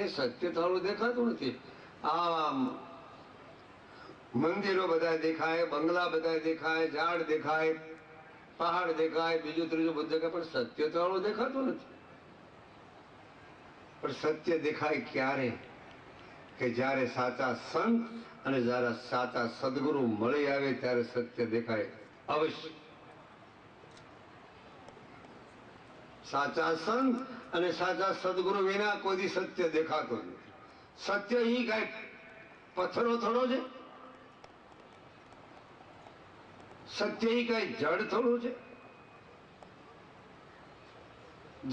છે સત્ય થાળું દેખાતું નથી. આ મંદિરો બધા દેખાય, બંગલા બધા દેખાય, ઝાડ દેખાય, પહાડ દેખાય, બીજું ત્રીજું બધું દેખાય, પણ સત્ય થાળું દેખાતું નથી. પણ સત્ય દેખાય ક્યારે? કે જ્યારે સાચા સંત અને જ્યારે સાચા સદગુરુ મળી આવે ત્યારે સત્ય દેખાય અવશ્ય. સાચા સંત અને સાચા સદગુરુ વિના કોઈ સત્ય દેખાતો નથી. સત્ય ઈ કઈ પથ્થરો થોડો છે? સત્ય ઈ કઈ જડ થોડું છે?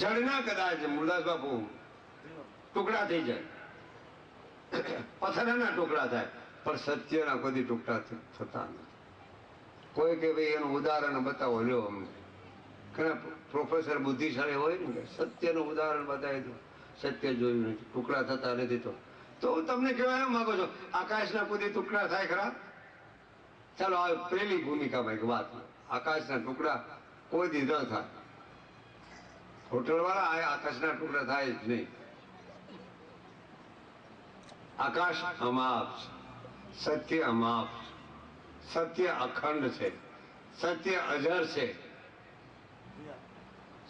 જડના કદાચ મુરદાસ બાપુ ટુકડા થઈ જાય, પથ્થરના ટુકડા થાય, પણ સત્યના કોઈ ટુકડા થતા નથી. કોઈ કે ભાઈ એનું ઉદાહરણ બતાવો, લ્યો અમને. ઘણા પ્રોફેસર બુદ્ધિશાળી હોય ને, સત્યનું ઉદાહરણ બતાવી દો, સત્ય જોયું નથી, ટુકડા થતા નથી. તો હું તમને કહેવા એમ માંગુ છું, આકાશના કોઈ ટુકડા થાય ખરા? ચાલો આ પેલી ભૂમિકામાં એક વાત, આકાશના ટુકડા કોઈ દી ન થાય. હોટલ વાળા આકાશના ટુકડા થાય જ નહીં. આકાશ અમાપ છે, સત્ય અમાપ છે, સત્ય અખંડ છે, સત્ય અજર છે,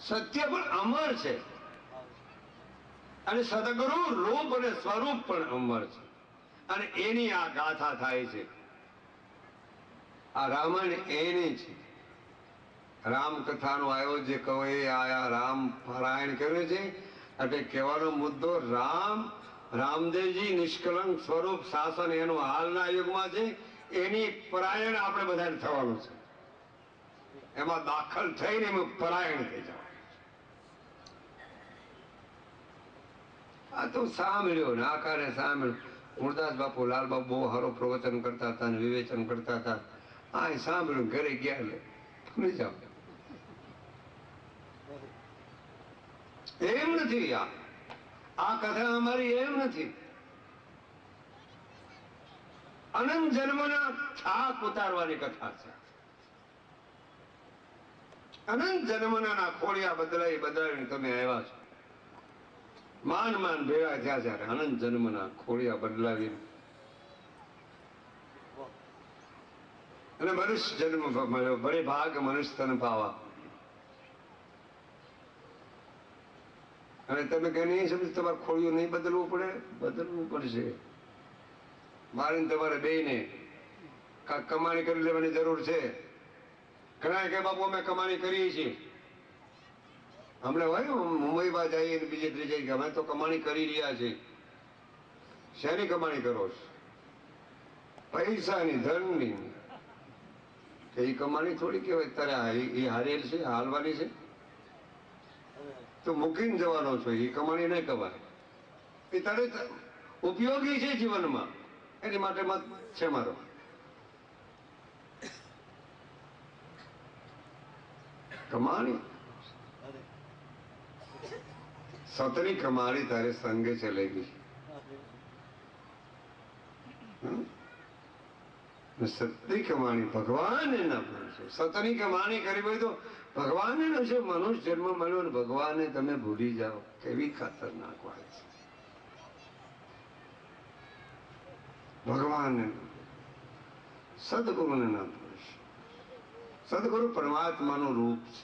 સત્ય પણ અમર છે, અને સદગુરુ રૂપ અને સ્વરૂપ પણ અમર છે. અને એની આ ગાથા થાય છે. આ રામાયણ એની છે. રામકથાનું આયોજક કવિએ આયા રામ પારાયણ કર્યું છે. એટલે કહેવાનો મુદ્દો રામદેવજી નિષ્કલંક સ્વરૂપ શાસન એનું હાલના યુગમાં છે. એની પરાયણ આપણે બધાને થવાનું છે. એમાં દાખલ થઈને એમાં પરાયણ થઈ જવાનું. આ તો સાંભળ્યો ને આકારે સાંભળ્યું. મુરદાસ બાપુ લાલ બાપુ બહુ સારું પ્રવચન કરતા હતા, વિવેચન કરતા હતા. આ સાંભળ્યું, ઘરે ગયા લે ભૂલી જાવ. એમ નથી. આ કથા અમારી એમ નથી. અનંત જન્મના થાક ઉતારવાની કથા છે. અનંત જન્મના ખોળિયા બદલાવીને તમે આવ્યા છો. માન ભેગા થયા છે. અનંત જન્મના ખોળિયા બદલાવીને અને મનુષ્ય જન્મ મળ્યો. બડે ભાગ મનુષ્ય તન પાવા. અને તમે કઈ નહીં સમજ, તમારે ખોળિયું નહીં બદલવું પડે? બદલવું પડશે. મારે તમારે બેયને કાંઈક કમાણી કરી લેવાની જરૂર છે. ઘણા કે બાપુ અમે કમાણી કરીએ છીએ. હમણાં હોય મુંબઈમાં જઈએ બીજે ત્રીજે કે અમે તો કમાણી કરી રહ્યા છીએ. શેની કમાણી કરો છો? પૈસાની, ધનની. એ કમાણી થોડી કહેવાય. તારે એ હારેલ છે, હાલવાની છે. તો મૂકીને જવાનો છો, એ કમાણી નહીં કહેવાય. એ તારે ઉપયોગી છે જીવનમાં, એની માટે મત છે મારો. કમાણી સતની કમાણી તારે સંગે ચલેગી. સતની કમાણી ભગવાન એના પર છે. સતની કમાણી કરી હોય તો ભગવાન એનો છે. મનુષ્ય જન્મ મળ્યો ને ભગવાનને તમે ભૂલી જાઓ, કેવી ખતરનાક વાત છે. ભગવાન સદગુરુને ના પુરુષ. સદગુરુ પરમાત્માનું રૂપ છે.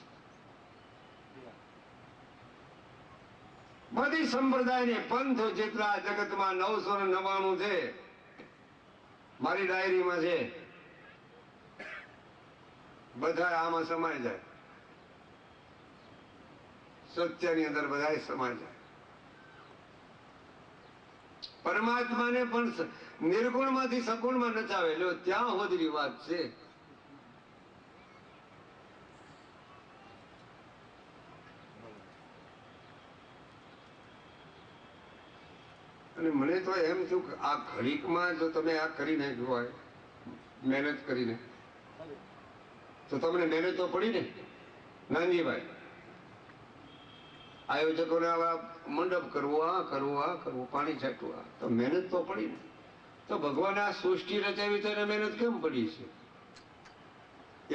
બધી સંપ્રદાયને પંથ જેટલા જગતમાં 999 છે, મારી ડાયરીમાં છે. બધા આમાં સમાય જાય. સત્યની અંદર બધા સમાય જાય. પરમાત્માને પણ નિર્ગુણ માંથી સગુણમાં નચાવે. ત્યાં હોદરી વાત છે. અને મને તો એમ થયું કે આ ઘડીકમાં જો તમે આ કરી નાખ્યું હોય મહેનત કરીને, તો તમને મહેનત તો પડી ને નાનજીભાઈ. આયોજકોને મંડપ કરવું, આ કરવું, આ કરવું, પાણી છાંટવું, આ તો મહેનત તો પડી ને. તો ભગવાને આ સૃષ્ટિ રચાવી તો એને મહેનત કેમ પડી છે?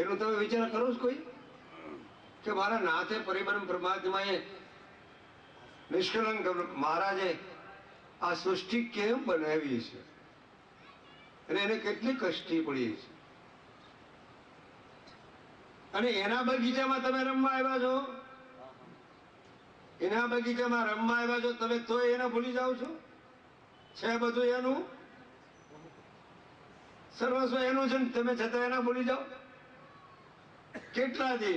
એનું તમે વિચાર કરો છો કોઈ? કે મારા નાથે પરિબ્રહ્મ પરમાત્માએ નિષ્કલંક મહારાજે આ સૃષ્ટિ કેમ બનાવી છે અને એને કેટલી કષ્ટી પડી છે, અને એના બગીચામાં તમે રમવા આવ્યા છો, એના બગીચામાં રમવા આવ્યા છો તમે, તો એને ભૂલી જાઓ છો? છે બધું એનું, સર્વસ્વ એનું છે, તમે છતાં એના ભૂલી જાઓ? કેટલા દી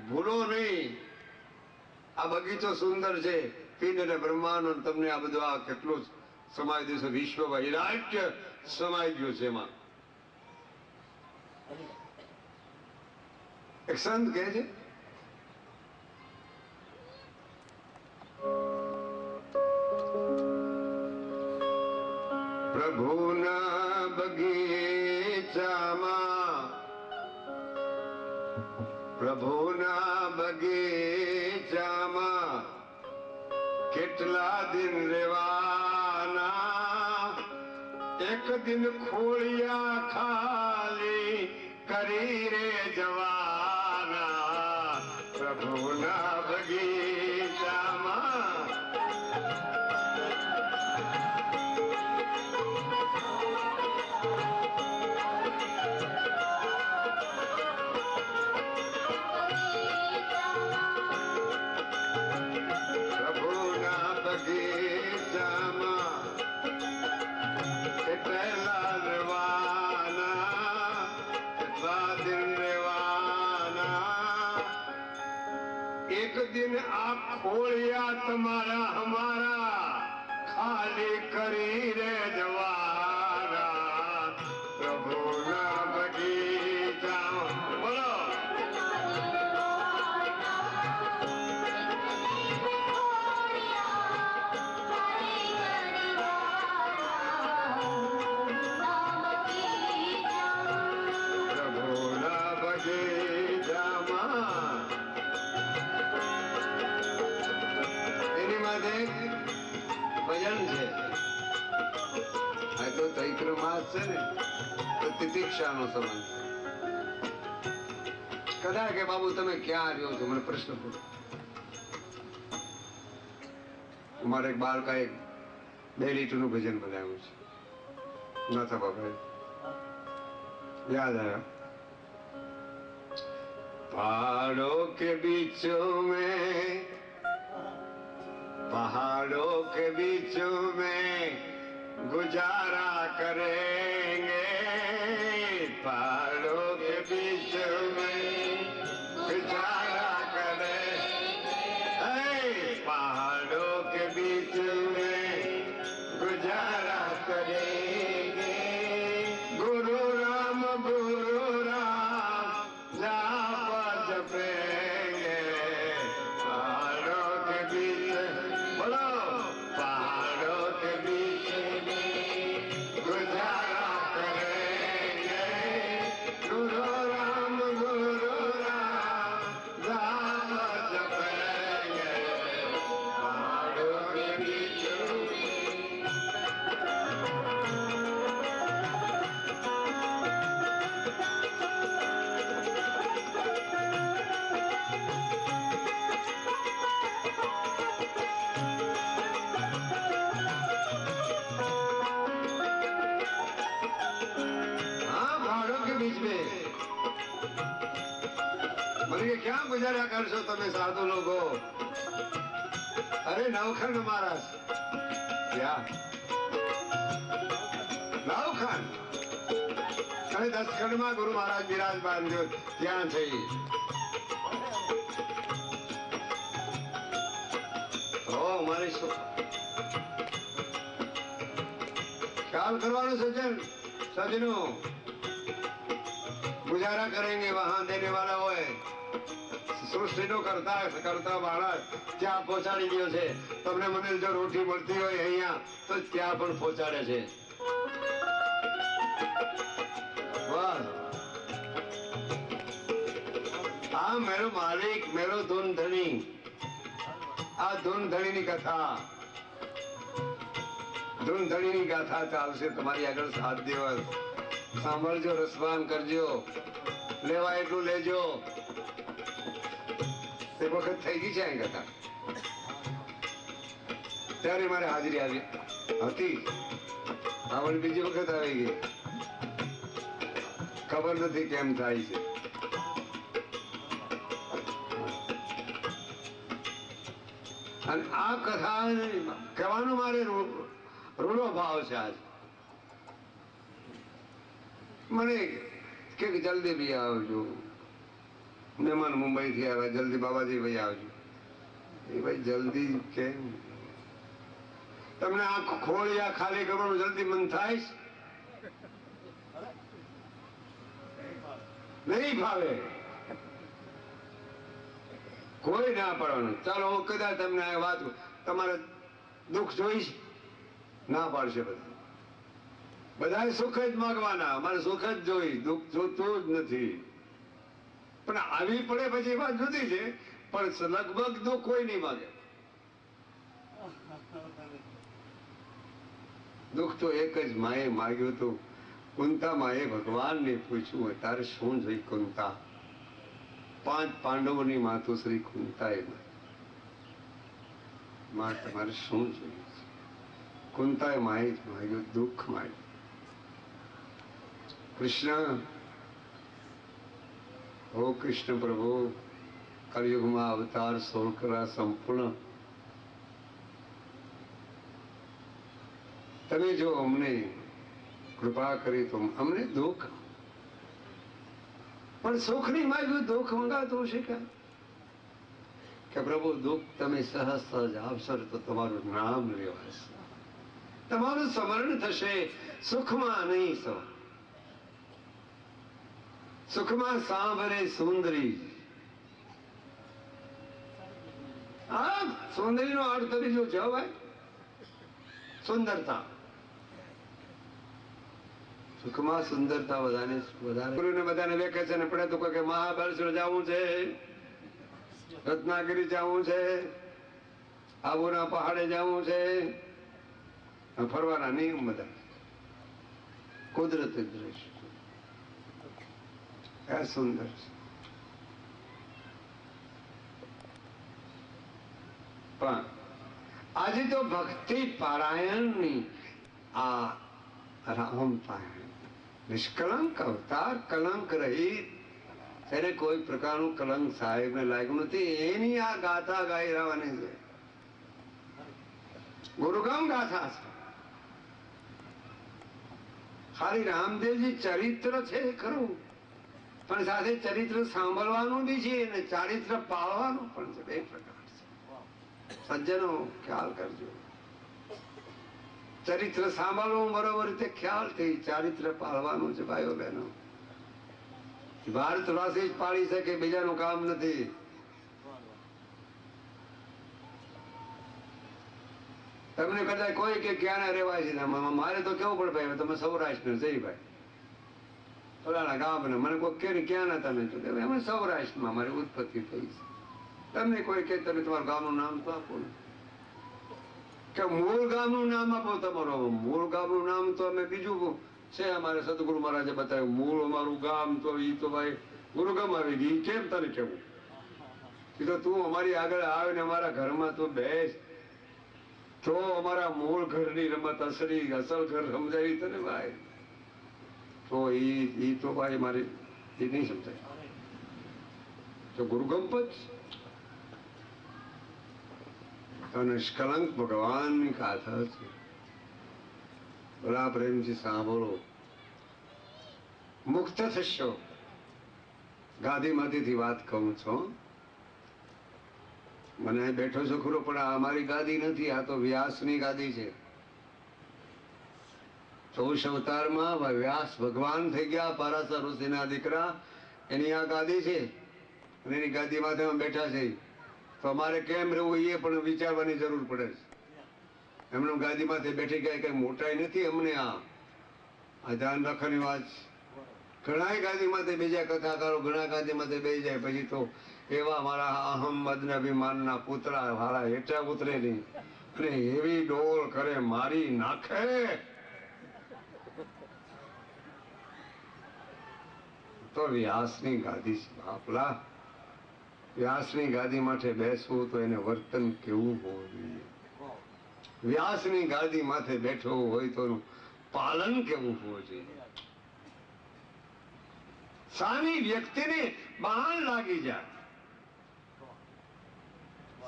ભૂલો નહીં. આ બગીચો સુંદર છે, પિંડ અને બ્રહ્માંડ, તમને આ બધું આ કેટલું સમાઈ દે છે, વિશ્વમાં વિરાટ્ય સમાઈ ગયું છે એમાં. એક સંત કહે છે, પ્રભુના બગીચામાં, પ્રભુના બગીચામાં કેટલા દિન રેવાના, એક દિન ખોળિયા ખાલી કરી રે જવાના. પ્રભુના બગીચામાં दिन आप खोलिया तुम्हारा हमारा खाली करी रे जवाना. प्रभु ना बगीचा बोलो ભજન છે. આ તો ચૈત્ર માસ છે ને, તો તિતિક્ષાનો સંબંધ. કદાચ કે બાબુ તમે ક્યાં રહ્યો છો, મને પ્રશ્ન પૂછો. અમારે એક બાળકા એક 2 લીટરનું ભજન બનાવ્યું છે, નાથા બાપા યાદ આવ્યા. પહાડો કે બીચો મેં, पहाड़ों के बीच में गुजारा करेंगे, पहाड़ों के बीच में गुजारा करेंगे, पहाड़ों के बीच में गुजारा करेंगे. गुरु राम जाप जपेंगे, पहाड़ों के बीच ક્યાં ગુજારા કરશો તમે સાધુ લોકો? અરે નવખંડ મહારાજ ક્યાં, નવખંડ અને 10 ખંડમાં ગુરુ મહારાજ બિરાજમાન ત્યાં થઈ. મારી ખ્યાલ કરવાનો સજ્જન, સજનો गुजारा करेंगे वहां देने वाला હોય. સૃષ્ટિનો કરતા કરતા બાળક ત્યાં પહોંચાડી ગયો છે. તમને મને જો રોટી મળતી હોય અહીંયા તો ત્યાં પણ પહોંચાડે છે. વાહ, આ મેરો માલિક, મેરો ધૂન ધણી. આ ધૂન ધણીની કથા, ધૂન ધણીની ગાથા ચાલશે તમારી આગળ 7 દિવસ. સાંભળજો, રસપાન કરજો, લેવા એટલું લેજો. એક વખત થઈ ગઈ છે આ કથા. ત્યારે મારે હાજરી આવી હતી. આવડ બીજી વખત આવી ગઈ. ખબર નથી કેમ થાય છે. અને આ કથા કહેવાનો મારે રૂડો ભાવ છે. આજ મને કે જલ્દી બી આવજો, મહેમાન મુંબઈ થી આવ્યા, જલ્દી બાબાજી ભાઈ આવજો. એ ભાઈ જલ્દી કેમ? તમને આ ખોળિયા ખાલી કરવાનું જલ્દી મન થાય નહીં ફાવે. કોઈ ના પડવાનું. ચાલો હું કદાચ તમને આ વાત તમારે દુઃખ જોઈશ ના પાડશે. બધા સુખ જ માગવાના, મારે સુખ જ જોઈ, દુઃખ જોતું જ નથી. પણ આવી પડે પછી વાત જુદી છે. પણ લગભગ દુઃખ કોઈ નહીં માગે. દુઃખ તો એક જ માએ માગ્યું હતું. કુંતા માએ ભગવાનને પૂછ્યું તારે શું જોઈ કુંતા? 5 પાંડવોની માતુશ્રી કુંતાએ માં તમારે શું જોઈએ? કુંતાએ માએ જ માગ્યું, દુઃખ માગ્યું. કૃષ્ણ, હો કૃષ્ણ પ્રભુ, કલયુગમાં અવતાર 16 કરા સંપૂર્ણ. તમે જો અમને કૃપા કરી તો અમને દુઃખ, પણ સુખ નહીં માગ્યું, દુઃખ મંગાતું શીખ્યા કે પ્રભુ દુઃખ તમે સહજ આપશો તો તમારું નામ લેવાશે, તમારું સ્મરણ થશે. સુખમાં નહીં સૌ સુખમાં સાંભળે સુંદરી. હા, સુંદરી નો અર્થ બીજો છે ભાઈ, સુંદરતા. સુખમાં સુંદરતા બધાને વેકેશન પડે તો કોઈ મહાબળેશ્વર જવું છે, રત્નાગીરી જવું છે, આબુના પહાડે જવું છે, ફરવાના નિયમ બધા, કુદરતી દ્રશ્ય સુંદર છે. પણ આજે તો ભક્તિ પારાયણની આ રામ પારાયણ નિષ્કલંક અવતાર, કલંક રહિત, ત્યારે કોઈ પ્રકારનું કલંક સાહેબ ને લાગ્યું નથી. એની આ ગાથા ગાઈ રહેવાની છે. ગુરુગામ ગાથા છે. ખાલી રામદેવજી ચરિત્ર છે ખરું, પણ સાથે ચરિત્ર સાંભળવાનું બી છે અને ચારિત્ર પાળવાનું પણ છે. 2 પ્રકાર છે. સજ્જનો ખ્યાલ કરજો. ચરિત્ર સાંભળવું બરોબર રીતે ખ્યાલથી, ચારિત્ર પાળવાનું છે ભાઈઓ બહેનો. ભારતવાસી જ પાળી શકે, બીજાનું કામ નથી. તમને કદાચ કોઈ કે ક્યાંના રહેવાય છે, મારે તો કેવું પડે ભાઈ તમે સૌરાષ્ટ્ર જઈ ભાઈ ફલાણા ગામ ને, મને કોઈ કે ક્યાં ના તમે અમે સૌરાષ્ટ્રમાં મારી ઉત્પત્તિ થઈ છે. તમને કોઈ કે તમે તમારું ગામનું નામ તો આપો ને, કે મૂળ ગામનું નામ આપો. તમારું મૂળ ગામનું નામ તો અમે બીજું છે, અમારે સદગુરુ મહારાજે બતાવ્યું. મૂળ અમારું ગામ તો ઈ તો ભાઈ ગુરુગામ આવી ગઈ. કેમ તને કેવું? એ તો તું અમારી આગળ આવે ને અમારા ઘરમાં તો બેસ, તો અમારા મૂળ ઘરની રમત અસલ ઘર સમજાવી તને ભાઈ. તો ઈ તો ભાઈ મારી એ નહીં સમજાય. તો ગુરુગંપત નિષ્કલંક ભગવાનની ગાથા છે. બડા પ્રેમથી સાંભળો, મુક્ત થશો. ગાદીમાંથી વાત કહું છું. મને બેઠો છો ખરો, પણ આ અમારી ગાદી નથી, આ તો વ્યાસની ગાદી છે. 24 અવતારમાં વ્યાસ ભગવાન થઈ ગયા, પારાસર ઋષિના દીકરા. એની આ ગાદી છે અને એની ગાદીમાં અમે બેઠા છે. તો અમારે કેમ રહેવું એ પણ વિચારવાની જરૂર પડે છે. એમનું ગાદીમાંથી બેઠી ગયા કઈ મોટાઈ નથી અમને. આ ધ્યાન રાખવાની વાત. ઘણા ગાદીમાંથી બીજા કથાકારો ઘણા ગાદીમાંથી બેસી જાય, પછી તો એવા મારા અહમદ ને અભિમાનના પુતળા વાળા હેઠા ઉતરે નહીં અને એવી ડોલ કરે, મારી નાખે. તો વ્યાસની ગાદી છે બાપલા. વ્યાસની ગાદી માટે બેસવું તો એને વર્તન કેવું હોવું જોઈએ. વ્યાસની ગાદી માથે બેઠો હોય તો એનું પાલન કેવું હોવું જોઈએ. સામી વ્યક્તિને બાણ લાગી જાય,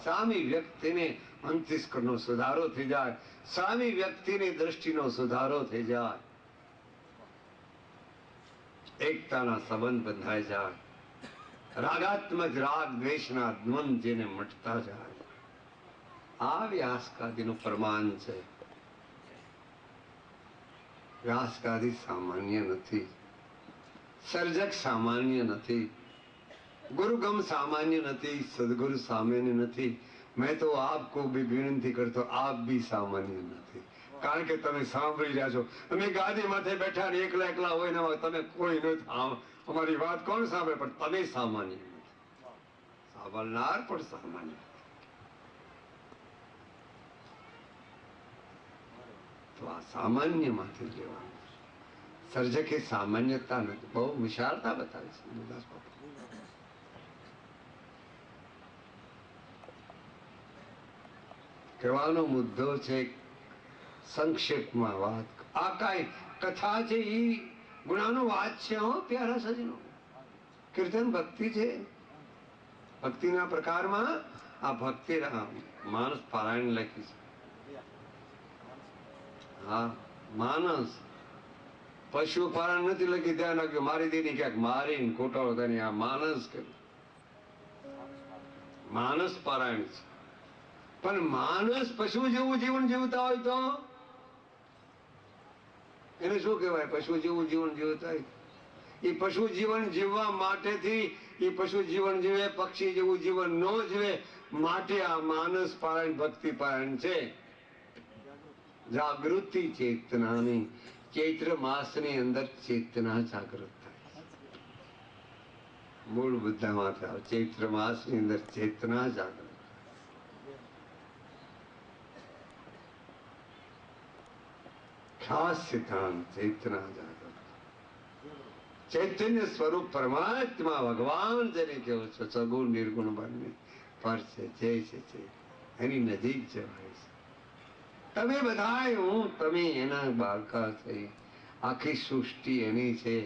સામી વ્યક્તિને અંતસ્કરણનો સુધારો થઈ જાય, સામી વ્યક્તિની દ્રષ્ટિનો સુધારો થઈ જાય, એકતાના સંબંધ બંધાઈ જાય, રાગાત્મક રાગ દ્વેષના દ્વંદ જેને મટતા જાય. આ વ્યાસગાદીનું પ્રમાણ છે. વ્યાસગાદી સામાન્ય નથી, સર્જક સામાન્ય નથી, ગુરુગમ સામાન્ય નથી, સદગુરુ સામાન્ય નથી. મેં તો આપકો ભી વિનંતી કરતો, આપ ભી સામાન્ય નથી. કારણ કે તમે સાંભળી રહ્યા છો, અમે ગાદી માથે બેઠા ને એકલા એકલા હોય ને તમે કોઈ નથી, અમારી વાત કોણ સાંભળે? પણ તમે સામાન્ય નથી, સાંભળનાર પણ સામાન્ય. તો આ સામાન્ય માંથી લેવાનું. સર્જકે સામાન્યતા નથી, બહુ વિશાળતા બતાવી છે મુરદાસ બાપુ. કહેવાનો મુદ્દો છે, સંક્ષેપમાં વાત. આ કાંઈ કથા છે એ ગુણાનો વાત છે. હો પ્યારા સજનો, કીર્તન ભક્તિ છે. ભક્તિના પ્રકારમાં આ ભક્તિ માનસ પારાયણ લખી છે. હા, માનસ પશુ પારાયણ નથી લખી. ધ્યાન રાખજો, મારી દીની ક્યાંક મારીને કોટાળો થાય. આ માનસ કે માનસ પારાયણ છે. પણ માનસ પશુ જેવું જીવન જીવતા હોય તો એને શું કહેવાય? પશુ જેવું જીવન જીવતા હોય. એ પશુ જીવન જીવવા માટેથી એ પશુ જીવન જીવે, પક્ષી જેવું જીવન ન જીવે માટે આ માનસ પારાયણ ભક્તિ પારાયણ છે. જાગૃતિ ચેતનાની, ચૈત્ર માસની અંદર ચેતના જાગૃત થાય. મૂળ બધામાં થાય. ચૈત્ર માસની અંદર ચેતના જાગૃત. ખાસ સિદ્ધાંત ચૈતના જાગૃત. ચૈતન્ય સ્વરૂપ પરમાત્મા ભગવાન જેને કેવો છો, સગુણ નિર્ગુણ બંને પર છે, જે છે એની નજીક જવાય છે. તમે બધાય હું તમે એના બાળકા થઈ. આખી સૃષ્ટિ એની છે.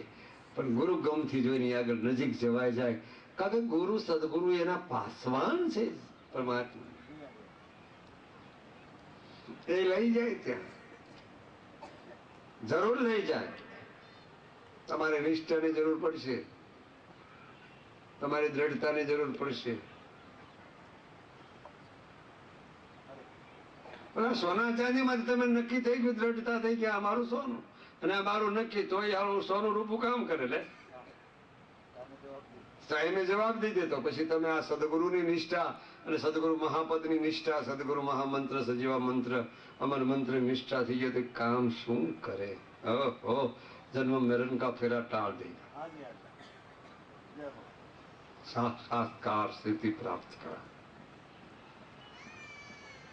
પણ ગુરુ ગમથી જોઈને આગળ નજીક જવાય જાય. કારણ કે ગુરુ સદગુરુ એના પાસવાન છે. પરમાત્મા એ લઈ જાય ત્યાં, જરૂર લઈ જાય. તમારે નિષ્ઠાની જરૂર પડશે, તમારી દ્રઢતાની જરૂર પડશે. સોના ચાંદીમાં તમે નક્કી થઈ ગયું, દ્રઢતા થઈ ગયા, અમારું સોનું અને અમારું નક્કી, તો સોનું રૂપું કામ કરે. લે સાહેબે જવાબ દઈ દેતો. પછી તમે આ સદગુરુની નિષ્ઠા અને સદગુરુ મહાપદની નિષ્ઠા, સદગુરુ મહામંત્ર, સજીવા મંત્ર, અમર મંત્ર નિષ્ઠા થઈ જાય તો કામ શું કરે? ઓહો, जन्म मरण का फेरा टाल देगा, साक्षात्कार स्थिति प्राप्त करा.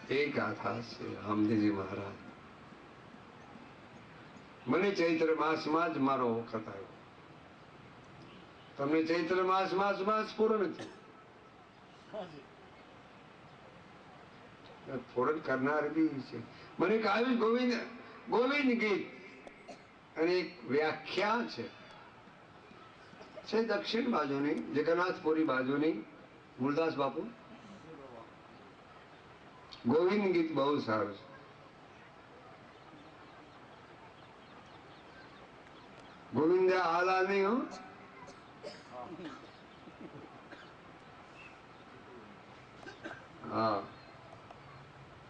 एक गाथा છે રામદેવજી મહારાજ. મને ચૈત્ર માસમાં જ મારો વખત આવ્યો. તમને ચૈત્ર માસમાં પૂર્ણ થયું, પૂરણ કરનાર બી છે. મને કહ્યું ગોવિંદ ગોવિંદ ગીત અને એક વ્યાખ્યા છે દક્ષિણ બાજુની, જગન્નાથપુરી બાજુની. મુરદાસ બાપુ ગોવિંદ ગીત બહુ સારું છે. ગોવિંદ આલા નહીં હો, હા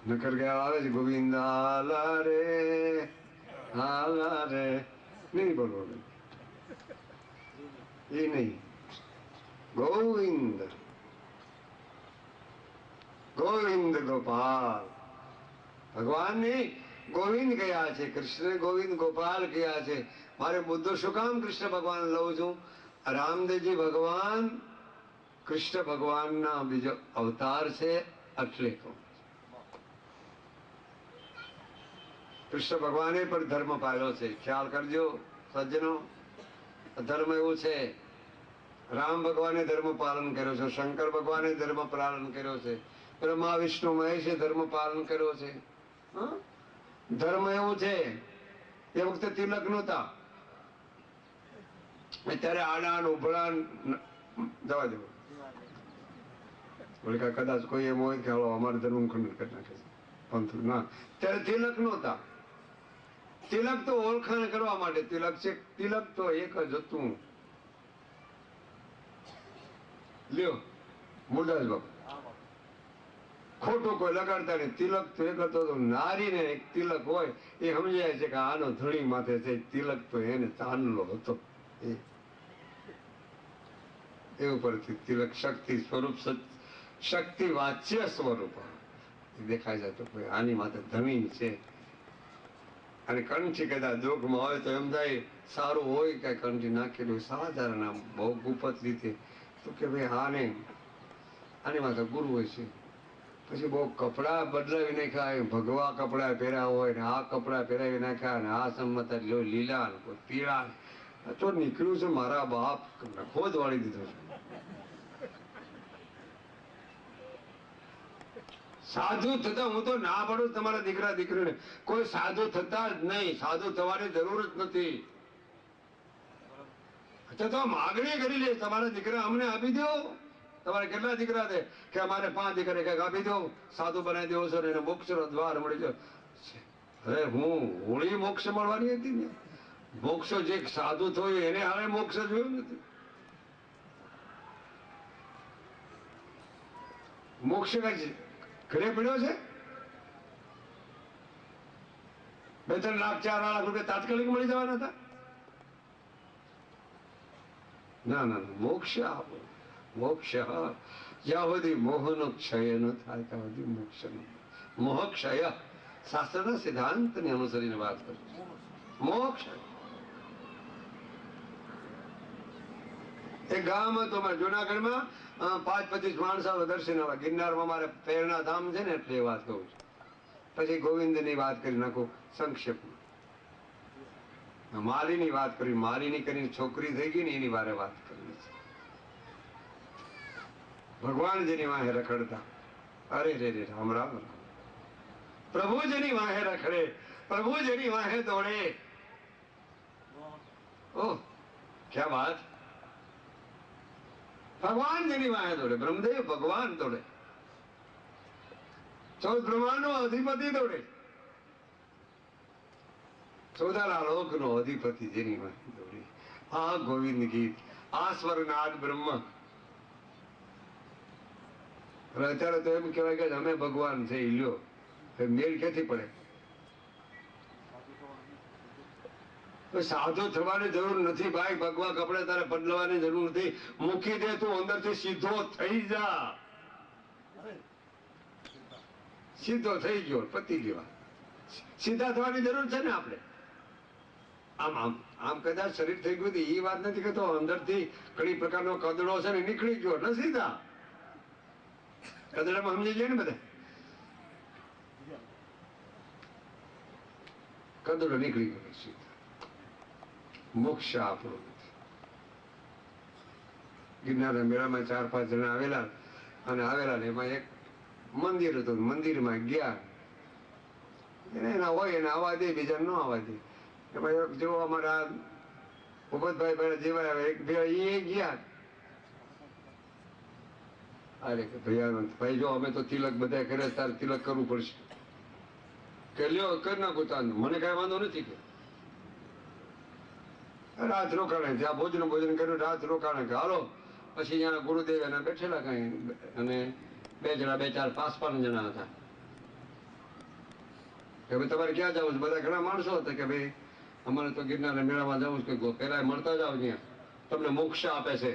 નકર ગયા આવે છે ગોવિંદ આલા રે નહીં બોલવાનું, એ નહીં. ગોવિંદ ગોવિંદ ગોપાલ ભગવાન ને ગોવિંદ કયા છે, કૃષ્ણ ગોવિંદ ગોપાલ કયા છે. મારે મુદ્દો શું કામ કૃષ્ણ ભગવાન લઉં છું? રામદેવજી ભગવાન કૃષ્ણ ભગવાનના બીજો અવતાર છે એટલે કહું. કૃષ્ણ ભગવાને પણ ધર્મ પાળ્યો છે, ખ્યાલ કરજો સજ્જનો. ધર્મ એવું છે, રામ ભગવાને ધર્મ પાલન કર્યો છે, શંકર ભગવાને ધર્મ પાલન કર્યો છે, બ્રહ્મા વિષ્ણુ મહેશે ધર્મ પાલન કર્યો છે. હા? ધર્મ એવું છે, એ વખતે તિલક નહોતા. અત્યારે આડા ઉભળા જવા દેવું. કદાચ કોઈ એમ હોય કે હાલો અમારા ધર્મ ખંડન કરી નાખે છે પંથ, ના, ત્યારે તિલક નહોતા. તિલક તો ઓળખાણ કરવા માટે તિલક છે. તિલક તો એક જ હતું. લ્યો મુરદાસ બાપુ, ખોટું કોઈ લગાડતા નહીં. તિલક તો એક હતો. નારીને એક તિલક હોય એ સમજાય છે કે આનો ધણી માથે છે. તિલક તો એને ચાંદલો હતો. એ ઉપરથી તિલક શક્તિ સ્વરૂપ, શક્તિ વાચ્ય સ્વરૂપ દેખાય છે. તો આની માથે ધણી છે. અને કંઠી કદાચ દુઃખમાં હોય તો એમ થાય સારું હોય કઈ કંઠી નાખેલું સાધારણ બહુ ગુપ્ત રીતે, તો કે ભાઈ આની માથે ગુરુ હોય છે. પછી બહુ કપડા બદલાવી નાખ્યા, ભગવા કપડા પહેર્યા હોય ને આ કપડા પહેરાવી નાખ્યા ને આ સંમત લીલા ને કોઈ પીળા, તો નીકળ્યું છે મારા બાપ ખોદ વાળી દીધો છે. સાધુ થતા હું તો ના પાડું તમારા દીકરા દીકરીને, કોઈ સાધુ થતા જ નહીં. સાધુ થવાની જરૂર જ નથી. અચ્છા તો માગણી કરી લે, તમારા દીકરા અમને આપી દો. તમારે કેટલા દીકરા છે કે અમારે 5 દીકરા કઈક આપી દો, સાધુ બનાવી દેવો સર, એને મોક્ષ નો દ્વાર મળી જાય. અરે હું હોળી મોક્ષ મળવાની હતી ને, મોક્ષ જે સાધુ થયું એને હારે મોક્ષ જોયું નથી. મોક્ષ કઈ ઘરે પડ્યો છે? 2-3 લાખ 4 લાખ રૂપિયા તાત્કાલિક મળી જવાના હતા? ના ના, મોક્ષ આપો. મોક્ષ જ્યાં સુધી મોહનો ક્ષય ન થાય ત્યાં સુધી મોક્ષ ન. મોહ ક્ષય શાસ્ત્રના સિદ્ધાંતને અનુસરીને વાત કરું છું. મોક્ષ એક ગામ હતું અમારે જુનાગઢમાં, 5-25 માણસો દર્શન આવે. ગિરનારમાં મારે પ્રેરણા ધામ છે ને એટલે એ વાત કહું છું. પછી ગોવિંદની વાત કરી નાખું સંક્ષેપમાં. માલીની વાત કરી, માલીની કરીને છોકરી થઈ ગઈ ને એની વારે વાત કરવી છે. ભગવાન જેની વાહે રખડતા, અરે રે રે રામ રામ રામ. પ્રભુ જેની વાહે રખડે, પ્રભુ જેની વાહે દોડે, ઓહ ક્યા વાત. ભગવાન જેની વાહે દોડે, બ્રહ્મદેવ ભગવાન દોડે, 14 બ્રહ્માંડનો અધિપતિ દોડે, 14 લોકનો અધિપતિ જેની વાહે દોડે. આ ગોવિંદ ગીત, આ સ્વરનાદ બ્રહ્મ. અત્યારે તો એમ કહેવાય કે અમે ભગવાન છે. લ્યો મેળ ક્યાંથી પડે? સાધુ થવાની જરૂર નથી ભાઈ. ભગવા કપડે તારે બદલવાની જરૂર નથી. મૂકી દે તું અંદરથી સીધો થઈ જા. સીધો થઈ ગયો, પતી ગયો. સીધા થવાની જરૂર છે ને આપણે. આમ આમ આમ કદાચ શરીર થઈ ગયું એ વાત નથી કહેતો. અંદરથી ઘણી પ્રકારનો કદડો છે ને નીકળી ગયો ને સીધા. કદડામાં સમજી જાય ને બધા. કદડો નીકળી ગયો સીધા. મોક્ષ આપણો નથી. ગિરનારના મેળામાં 4-5 જણા આવેલા ને એમાં એક મંદિર હતું. મંદિરમાં ગયા, એના હોય એને આવવા દે, બીજા ન આવવા દે. એમાં જો અમારા ભૂપતભાઈ જેવા એક બે એ ગયા. અરે ભૈયા ભાઈ જો અમે તો તિલક બધા કરે, તારે તિલક કરવું પડશે. કે લ્યો કરી નાખું તાર, મને કઈ વાંધો નથી. કે રાત રોકાણે, ત્યાં ભોજન કર્યું, રાત રોકાણે કે હાલો. પછી અહીંયા ગુરુદેવ એના બેઠેલા કઈ, અને 2 જણા 2-4 5-5 જણા હતા. કે ભાઈ તમારે ક્યાં જવું છે? બધા ઘણા માણસો હતા કે ભાઈ અમારે તો ગિરનારના મેળામાં જવું છે. કે પેલા મળતા જાઓ, ત્યાં તમને મોક્ષ આપે છે.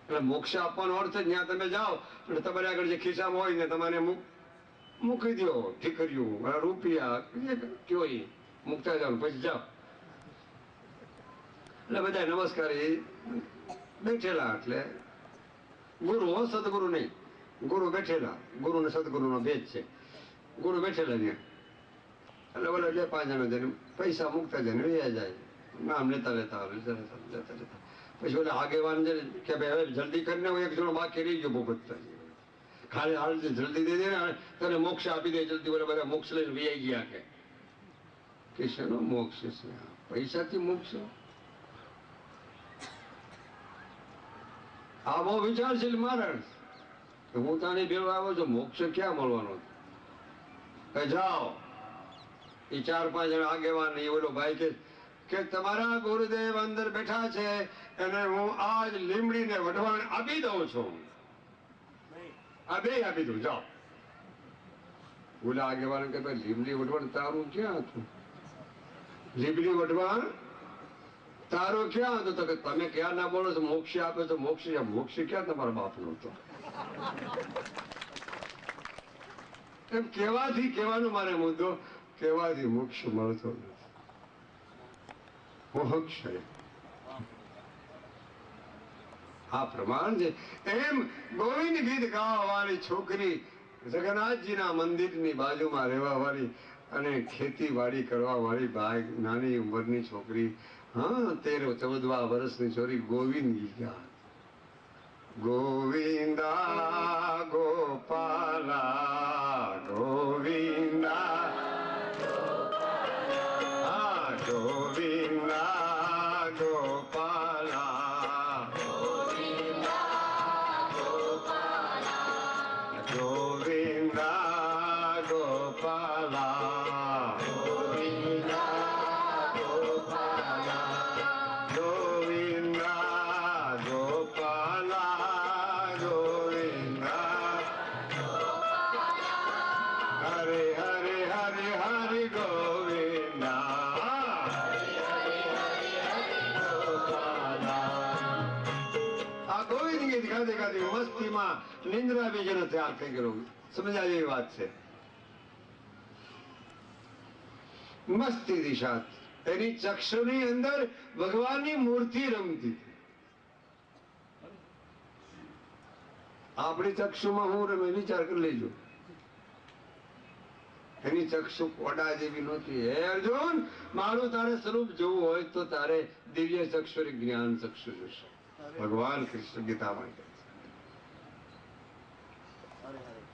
એટલે મોક્ષ આપવાનો અર્થ જ્યાં તમે જાઓ એટલે તમારે આગળ જે ખિસ્સામાં હોય ને તમારે મૂકી દો. ઠીકર્યું, રૂપિયા કયો એ મૂકતા જાઓ, પછી જાઓ. એટલે બધા નમસ્કાર એ બેઠેલા. એટલે ગુરુ હો, સદગુરુ નહીં. ગુરુ બેઠેલા. ગુરુ ને સદગુરુ નો ભેદ છે. ગુરુ બેઠેલા ત્યાં. એટલે બોલે 2-5 જણા જઈને પૈસા મૂકતા જાય ને વયા જાય. નામ લેતા લેતા પછી ઓલા આગેવાન છે કે ભાઈ હવે જલ્દી કરીને એક જણો બાકી રહી ગયો ભૂપતભાઈ. ખાલી હાલ જલ્દી દે દે ને તને મોક્ષ આપી દે જલ્દી, બોલે બધા મોક્ષ લઈને વૈયા ગયા કે શેનો મોક્ષ છે? પૈસાથી મોક્ષ? આ બહુ વિચારશીલ માણસ કે હું તાણી ભેળો આવ્યો છું, મોક્ષ ક્યાં મળવાનો? જાઓ એ 4-5 જણા આગેવાન એ ઓલો ભાઈ કે તમારા ગુરુદેવ અંદર બેઠા છે અને હું આજ લીમડીને વઢવાણ આપી દઉં છું. આ બે આપી દઉં, જાઓ. ઓલા આગેવાન કે ભાઈ લીમડી વઢવાણ તારું ક્યાં હતું? લીમડી વઢવાણ તારો ક્યાં હતો? તો કે તમે ક્યાં ના બોલો છો મોક્ષ આપે તો મોક્ષ? મોક્ષ ક્યાં તમારા બાપનો હતો? એમ કેવાથી કહેવાનો મારે મુદ્દો, કેવાથી મોક્ષ મળતો નથી. મોક્ષ આ પ્રમાણ છે. એમ ગોવિંદ ગીત ગાવા વાળી છોકરી, જગન્નાથજીના મંદિરની બાજુમાં રહેવા વાળી અને ખેતીવાડી કરવા વાળી ભાઈ, નાની ઉંમરની છોકરી, હા 13-14 વર્ષની છોરી ગોવિંદ ગીત ગા. ગોવિંદા ગોપાલા ગોવિંદા, હા ગોવિંદા ગોપાલા ગોવિંદા ગોપાલા ગોવિંદા ગોપાલા ગોવિંદા ગોપાલા ગોવિંદા હરે હરે હરે હરે ગોવિંદા. આ ગોવિંદ ગીત ગાતી ગાતી મસ્તીમાં નિંદ્રા બીજનો ત્યાગ થઈ ગયો. સમજાય એવી વાત છે. મસ્તી દિશા એની ચક્ષુની અંદર ભગવાનની મૂર્તિ રમતી. આપણી ચક્ષુમાં હું રમે વિચાર કરી લેજો. એની ચક્ષુ કોડા જેવી નહોતી. હે અર્જુન, મારું તારે સ્વરૂપ જોવું હોય તો તારે દિવ્ય ચક્ષુ જ્ઞાન ચક્ષુ જોશે. ભગવાન કૃષ્ણ ગીતામાં કહે છે.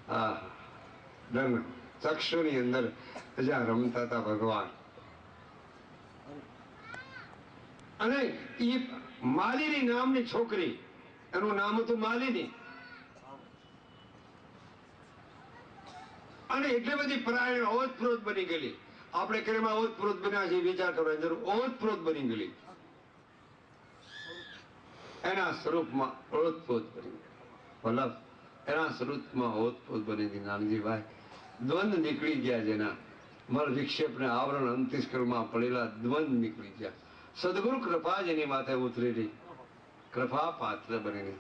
હા, ચક્ષુની અંદર જ્યાં રમતા હતા ભગવાન. અને એ માલિની નામની છોકરી, એનું નામ હતું માલિની. અને એટલી બધી પરાયણ ઓતપ્રોત બની ગયેલી. આપણે કેમાં ઓતપ્રોત બન્યા છે વિચાર કરવાની જરૂર. ઓતપ્રોત બની ગયેલી એના સ્વરૂપમાં ઓતપ્રોત બની વલ્લભ, એના સ્વરૂપમાં ઓતપ્રોત બની ગઈ. નાનજીભાઈ દ્વંદ નીકળી ગયા, જેના મળ વિક્ષેપને આવરણ અંતિષ્કરમાં પડેલા દ્વંદ નીકળી ગયા. સદગુરુ કૃપા જેની માથે ઉતરેલી, કૃપા પાત્ર બનેલી.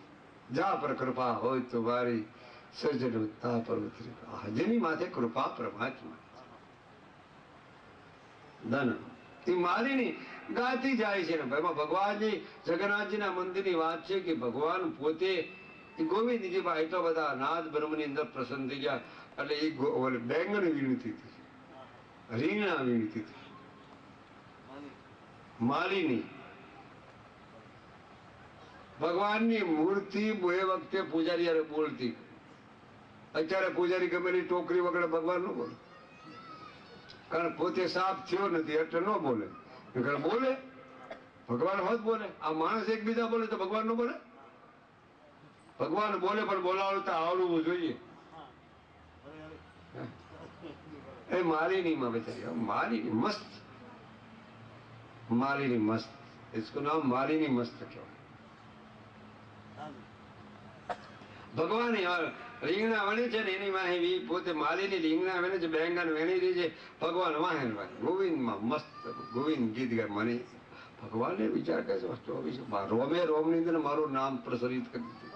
જા પર કૃપા હોય તો વારી સર્જન ઉત્તા પર ઉતરી. જેની માથે કૃપા પરમાત્મા ધન એ મારીની ગાતી જાય છે ને. એમાં ભગવાનજી જગન્નાથજીના મંદિરની વાત છે કે ભગવાન પોતે ગોવિંદજી ભાઈ એટલા બધા નાદ બ્રહ્મની અંદર પ્રસન્ન થઈ ગયા. એટલે એ બેંગણ વીણતી હતી, રીંગણા વીણતી હતી માલિની. ભગવાનની મૂર્તિ એ વખતે પૂજારી યારે બોલતી. અત્યારે પૂજારી ગમેલી ટોકરી વગર ભગવાન ન બોલે, કારણ પોતે સાફ થયો નથી એટલે ન બોલે. બોલે ભગવાન હોત બોલે. આ માણસ એકબીજા બોલે તો ભગવાન ન બોલે? ભગવાન બોલે પણ બોલાવતા આવડવું જોઈએ. એ માલિની માં બેચારી, માલિની મસ્ત, માલિની મસ્ત. इसको नाम मालिनी मस्त કહેવાય. ભગવાન રીંગણા વણે છે ને એની વાહે પોતે માલિની રીંગણા વણે છે, બેંગણ વેણી રહી છે. ભગવાન વાહે ગોવિંદમાં મસ્ત ગોવિંદ ગીત ગાય. મને ભગવાનને વિચાર કરે છે વસ્તુ આવી છે. રોમે રોમની અંદર મારું નામ પ્રસરિત કરી દીધું.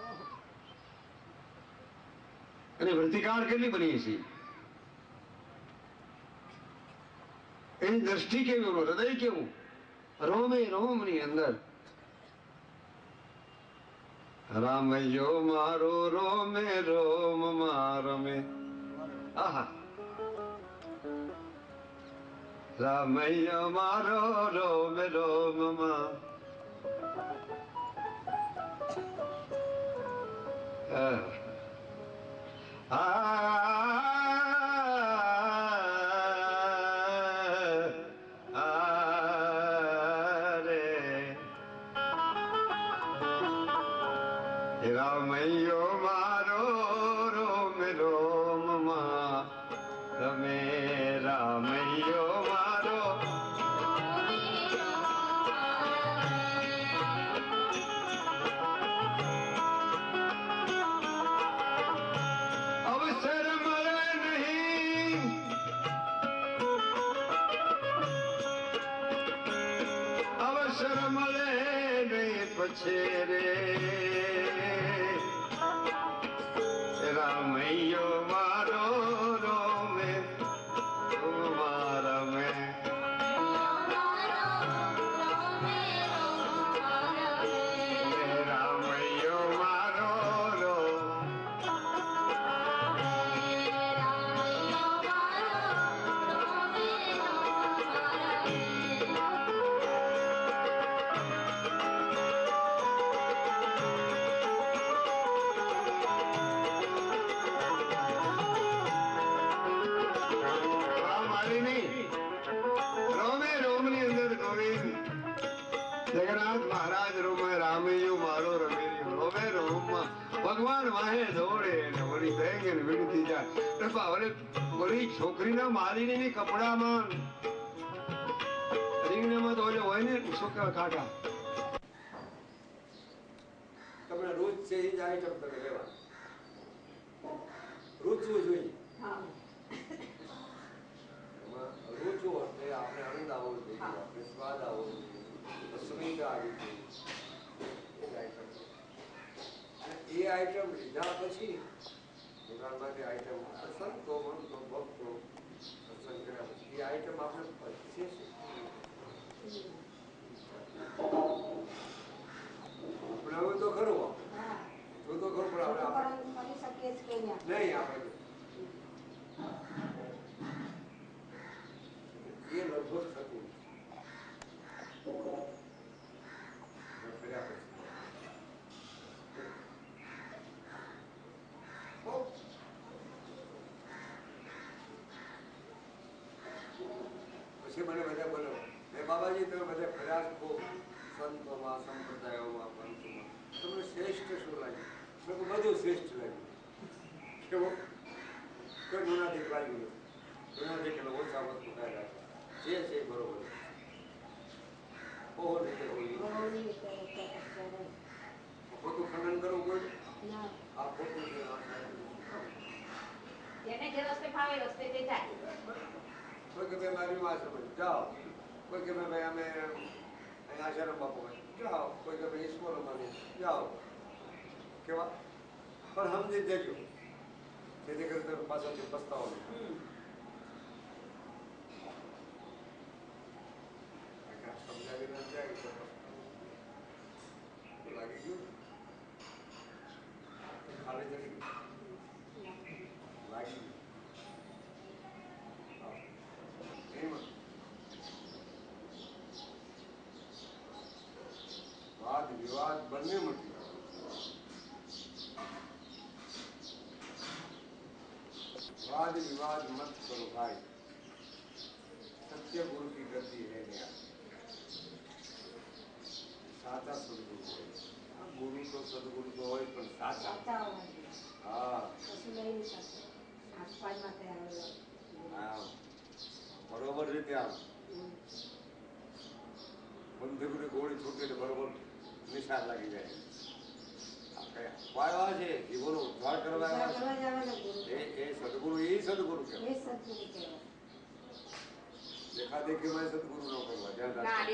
અને વૃત્તિકાર કેટલી બની છે, એની દ્રષ્ટિ કેવી, હૃદય કેવું, રોમે રોમ ની અંદર. રામયો મારો રોમે રોમ રમે. આહા, રામયો મારો રોમે રોમ માં. રામૈયો મારો રોમ રોમમાં રમે રામૈયો મારો અવસર મળે નહીં અવસર મળે નહીં પછી રે રામૈયો મારો રોમે મારા મેં રામૈયો મારો રો જગન્નાથ મહારાજ રોમે રામૈયો મારો રમેરિયો રોમે રોમમાં ભગવાન વાહે દોડે ને ઓલી બેંગે ને વિનતી જાય રપા ઓલી છોકરીના માલીની કપડામાં રીંગણામાં તો ઓલે હોય ને શું કહેવાય કાંટા તમને રોજ છે એ જ આઈટમ તમે લેવા રૂચવું જોઈએ રૂચવું એટલે આપણે આનંદ આવવો જોઈએ આપણે સ્વાદ આવવો જોઈએ સુવિધા આવી જોઈએ એ આઈટમ લીધા પછી દુકાનમાંથી આઈટમ સંતો મંતો ભક્તો સત્સંગ કર્યા પછી એ આઈટમ આપણે પછી આપણે હવે તો ખરું જો તો ખરું પણ આપણે નહીં આપણે એ લગભગ થતું પછી મને બધા બોલો બાબાજી તમે બધા પ્રયાસ બહુ સંતોમાં સંપ્રદાયોમાં પંથમાં તમને શ્રેષ્ઠ શું લાગ્યું? મેં બધું શ્રેષ્ઠ લાગ્યું. કેવો કોઈ ગુનાથી લાગ્યું નથી. ગુનાથી કે ઓછા વસ્તુ કાંઈ રાખે જે છે બરોબર ઓહો રીતે ખોટું ખનન કરવું કોઈ આ ખોટું છે જેને જે રસ્તે ફાવે રસ્તે તે જાય. કોઈ કે ભાઈ મારી માં સમજ જાઓ, કોઈ કે ભાઈ અમે અહીં આશારામ બાપુ જાઓ, કોઈ કે ભાઈ ઈશ્વરોમાં જાઓ, કેવા પણ સમજી દેજો જેથી કરી તમે પાછળથી પસ્તાવો નહીં. સમજાવી ન જાય તો લાગી ગયું ખાલી જડી લાગી ગયું. વાદ વિવાદ બંને મટી वाद विवाद मत करो भाई, सत्य गुरु की गति है नहीं. साचा सदगुरु गुरु तो सदगुरु तो हो पण साचा हाँ बरोबर रीते आम બંધુકની ગોળી છૂટે તો બરોબર નિશાન લાગી જાય. વાળવા છે જીવોનો ઉદ્ધાર કરવા એ સદગુરુ એ સદગુરુ કહેવાય. દેખાદેખીમાં સદગુરુ ન કરવા ધ્યાન રાખવાનું.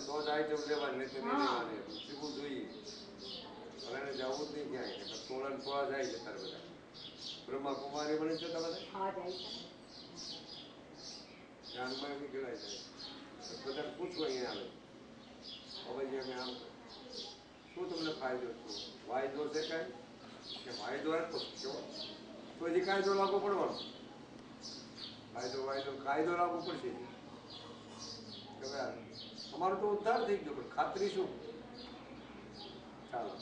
તો જ આઈટમ લેવાની નહીં લેવાની શીખવું જોઈએ. હવે એને જવું જ નહીં ક્યાંય થોડા ને થોડા જાય છે તારે બધા બ્રહ્માકુમારી બની જતા બધા ધ્યાનમાં એમ કહેવાય છે બધા પૂછવું અહીંયા આવે હવે અમે આમ શું તમને ફાયદો શું વાયદો છે કાંઈ કે વાયદો આપ્યો કેવો તો હજી કાયદો લાગુ પડવાનો. કાયદો લાગુ પડશે કે ભાઈ અમારો તો ઉદ્ધાર થઈ ગયો પણ ખાતરી શું? ચાલો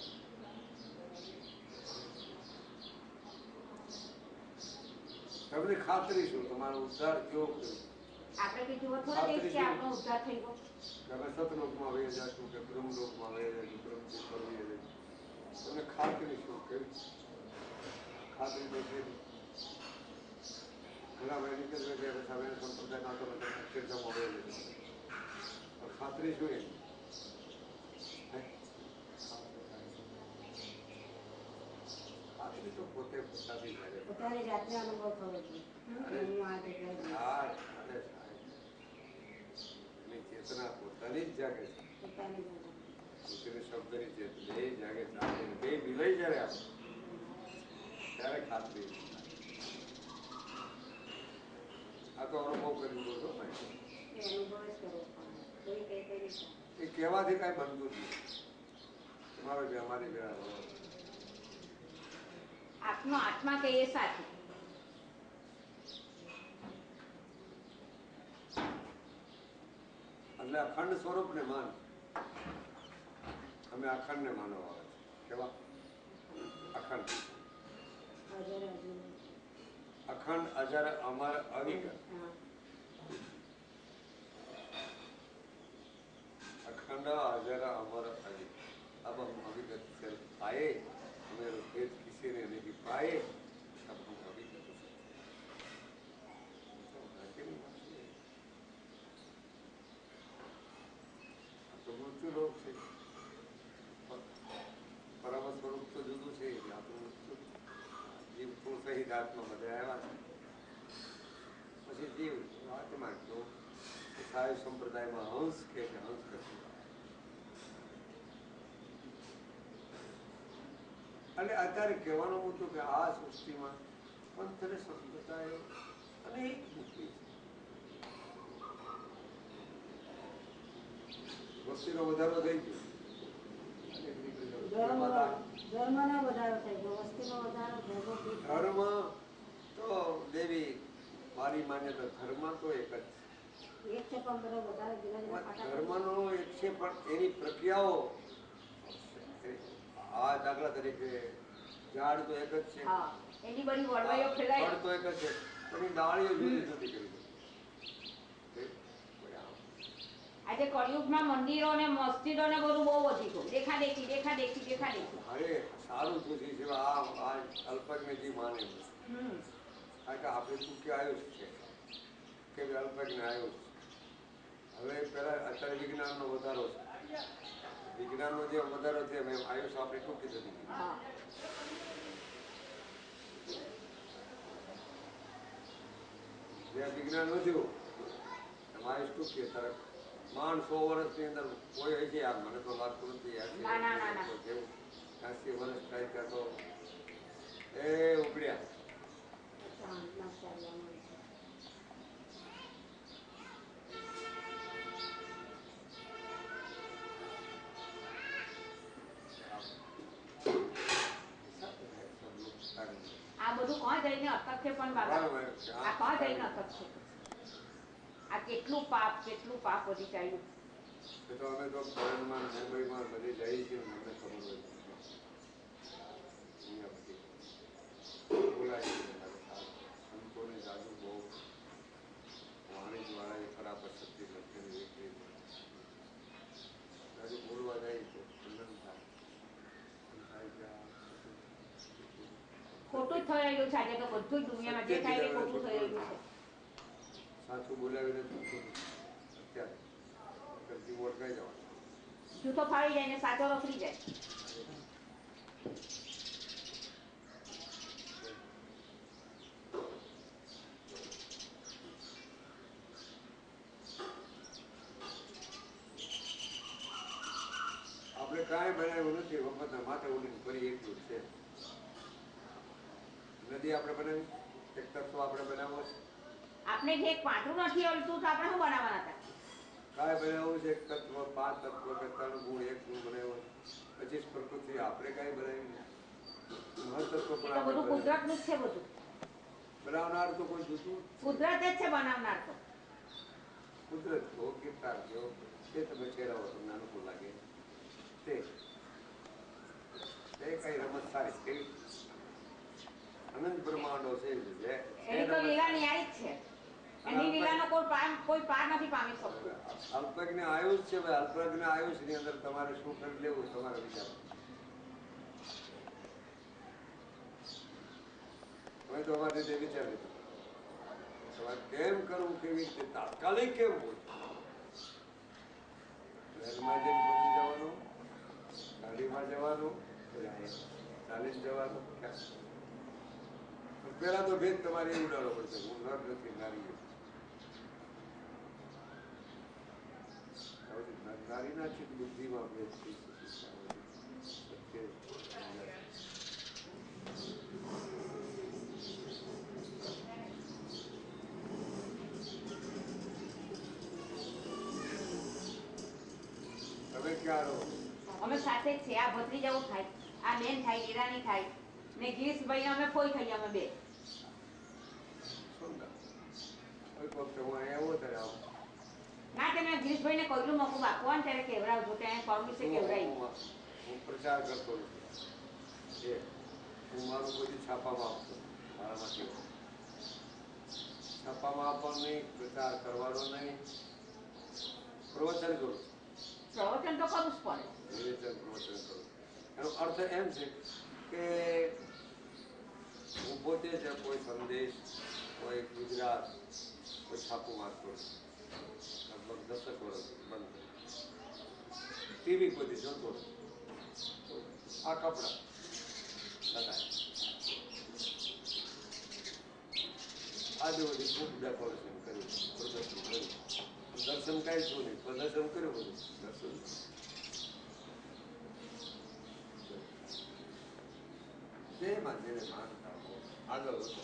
તમને ખાતરી શું તમારો ઉદ્ધાર કેવો થયો? આપણે કઈ જોવો થોડા દેશ કે આપણો ઉદ્ધાર થઈ ગયો. તમે સતલોકમાં વહી જશો કે બ્રહ્મલોકમાં વહી જશો, બ્રહ્મથી ફરવી જશો. તમને ખાતરી શું કેવી ખાતરી તો છે ઘણા મેડિકલ વગેરે સામે સંપ્રદાયમાં તો બધા ચર્ચામાં વહી જશે. ખાતરી શું એની? ખાતરી તો પોતે પોતાથી કરે. પોતાની જાતને અનુભવ થવો જોઈએ. હું આ જગ્યાએ હા, અરે સાહેબ, એની ચેતના પોતાની જ જાગે છે. પોતાની જાતે. પોતાની શબ્દની ચેતના એ જાગે છે. બે મિલાઈ જ્યારે આપણે ત્યારે ખાતરી. આ તો અનુભવ કરી દો એ અનુભવ જ કરવો પડે. કોઈ કઈ કરી શકે. એ કહેવાથી કાંઈ બનતું જ નહીં. તમારે બે અમારી બે આપનો આત્મા કે એ સાચું. એટલે અખંડ સ્વરૂપને માન. અમે અખંડને માનવા આવે છે. કેવા? અખંડ. હાજર હાજર. અખંડ અજર અમર અવિકલ. હા. अखंड अजर अमर अविकल. अब हम अविकल से आए, हमें भेद किसी ने नहीं पाए, अब हम अविकल से तो मृत्यु लोग से परम स्वरूप तो जुदू છે. આપણું મૃત્યુ જીવ તો સહિત આત્મા બધા આવ્યા છે. પછી જીવ આત્મા તો સાય સંપ્રદાયમાં હંસ કે હંસ કરતું. અને અત્યારે કહેવાનો મુદ્દો કે આ સૃષ્ટિમાં પંથ અને સંપ્રદાયો અનેક મૂકી છે. વસ્તીનો વધારો થઈ ગયો. ધર્મનો વધારો થઈ ગયો. વસ્તીનો વધારો ધર્મ તો દેવી મારી માન્યતા ધર્મ તો એક જ એક છે પણ બધો વધારે જુદા જુદા છે. પાટા ધર્મનો એક છે પણ એની પ્રક્રિયાઓ આ દાખલા તરીકે ઝાડ તો એક જ છે. હા, એની બધી વળવાઈઓ ફેલાય. ફળ તો એક જ છે પણ એ ડાળીઓ જુદી જુદી કરી દે. આજે કળિયુગમાં મંદિરો ને મસ્જિદો ને બધું બહુ વધી ગયું. દેખાદેખી દેખાદેખી દેખાદેખી. અરે સારું શું છે આ અલ્પજ્ઞ જે માને કારણ કે આપણે તું કે આયુષ છે કે અલ્પજ્ઞ આયુષ. હવે પેલા અત્યારે વિજ્ઞાનનો વધારો છે. વિજ્ઞાનનો જે વધારો છે એમ આયુષ આપણે ટૂંકી થતી ગઈ. હા. જે વિજ્ઞાન વધ્યું એમ આયુષ ટૂંકી. ત્યારે માંડ 100 વર્ષની અંદર કોઈ હોય છે યાર મને તો લાગતું નથી. ના, ના, ના, ના. 80 વર્ષ થાય ત્યાં તો એ ઉપડ્યા. ચાંદના ચાલવામાં છે. આ બધું કોણ જઈને અટક છે પણ બાબા. આ કોણ જઈને અટક છે. આ કેટલું પાપ વધી ચાલ્યું. એ તો અમે તો ફોરેનમાં મુંબઈમાં બધી જઈએ છીએ ને મને ખબર હોય અહીંયા બધી બોલાય છે. સંતોની જાદુ બહુ વાણિજવાળા એ ખરાબ શક્તિ લખેલી વેચી જાદુ બોલવા જાય તો ખંડન થાય. ખોટું જ થઈ રહ્યું છે આજે તો બધું જ દુનિયામાં જે થાય એ ખોટું થઈ રહ્યું છે. સાચું બોલાવીને અત્યારે જીવ ઓળખાઈ જવાનું. જૂઠો ફાડી જાય ને સાચો રખડી જાય. આપણે કાંઈ બનાવ્યું નથી. વખતના માથે ઉડીને ફરી એટલું જ છે. નદી આપણે બનાવી, એક તત્વ આપણે બનાવવો છે. આપણે જે એક પાટલું નથી હલતું તો આપણે શું બનાવવાના હતા? કાંઈ બનાવવું છે એક તત્વ, 5 તત્વ કે 3 ગુણ 1 ગુણ બનાવ્યો. 25 પ્રકૃતિ આપણે કાંઈ બનાવી નથી. મહત્તત્વ એ પણ તો આપણે બધું કુદરતનું જ છે. બધું બનાવનાર તો કોઈ જૂતું કુદરત જ છે બનાવનાર તો. કુદરત જો કીર્તાર જો તે તમે ઠેરાવો તમને અનુકૂળ લાગે તે કઈ રમત સારી કેવી અનંત બ્રહ્માંડો છે એની તો લીલા ન્યાયી જ છે. એની લીલાનો કોઈ પાર નથી પામી શકતું. અલ્પજ્ઞ આયુષ છે ભાઈ. અલ્પજ્ઞ આયુષ ની અંદર તમારે શું કરી લેવું તમારે વિચાર. હવે તો અમારી રીતે વિચાર લીધો તમારે કેમ કરવું, કેવી રીતે તાત્કાલિક કેમ હોય. ટ્રેનમાં જઈને પહોંચી જવાનું, ગાડીમાં જવાનું, ચાલીને જવાનું. પેલા તો ભેદ તમારે એવું ઉડાડવો પડશે હું નર નથી નારી. નારીના ચિત્ત બુદ્ધિમાં ભેદ થઈ શકે. તમે ક્યાં રહો? અમે સાથે જ છે. આ ભત્રીજાઓ થાય, આ બેન થાય, હીરાની થાય ને ગિરીશભાઈ અમે કોઈ થઈએ અમે બે. કોઈ વખતે હું અહીંયા આવો ત્યારે આવું. ના કે મેં ગિરીશભાઈને કહ્યું મોકું બાપુ ને ત્યારે કેવડાવજો ત્યાં પરમિશન કેવડાવી. હું પ્રચાર કરતો નથી. હું મારું કોઈ છાપામાં આપતો મારામાંથી છાપામાં આપવાનું નહીં, પ્રચાર કરવાનો નહીં. પ્રવચન કરું. પ્રવચન તો કરવું જ પડે. નિવેદન પ્રવચન કરું. એનો અર્થ એમ છે કે હું પોતે છે કોઈ સંદેશ, કોઈ ગુજરાત, કોઈ છાપું વાંચતો લગભગ 10 વર્ષ બંધ. ટીવી કોઈ જોતો આ કપડા આજે બધી ખૂબ ડેકોરેશન કર્યું, પ્રદર્શન કર્યું. દર્શન કાંઈ છું નહીં, પ્રદર્શન કર્યું બધું દર્શન. જેમાં જેને માનતા હોય આગળ વધો.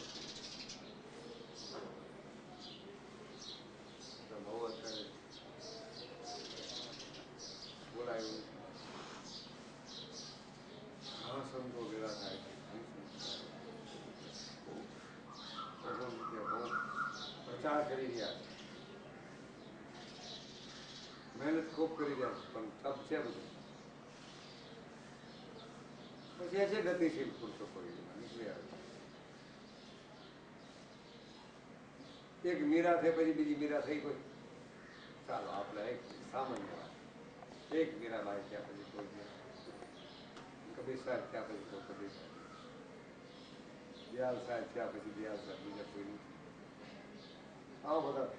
બહુ અત્યારે બોલાયું ઘણા સંતો ભેગા થાય છે. પ્રચાર કરી રહ્યા છે, મહેનત ખૂબ કરી રહ્યા છે, પણ તપ છે બધું. પછી છે ગતિશીલ પુરુષો કોઈ નીકળી આવે. એક મીરા થઈ પછી બીજી મીરા થઈ કોઈ. ચાલો આપણે એક સામાન્ય વાત. એક મીરાબાઈ ત્યાં પછી કોઈ કબીર સાહેબ ત્યાં પછી કોઈ કબીર સાહેબ, દયાલ સાહેબ ત્યાં પછી દયાલ સાહેબ, બીજા કોઈ નથી. આવો બધા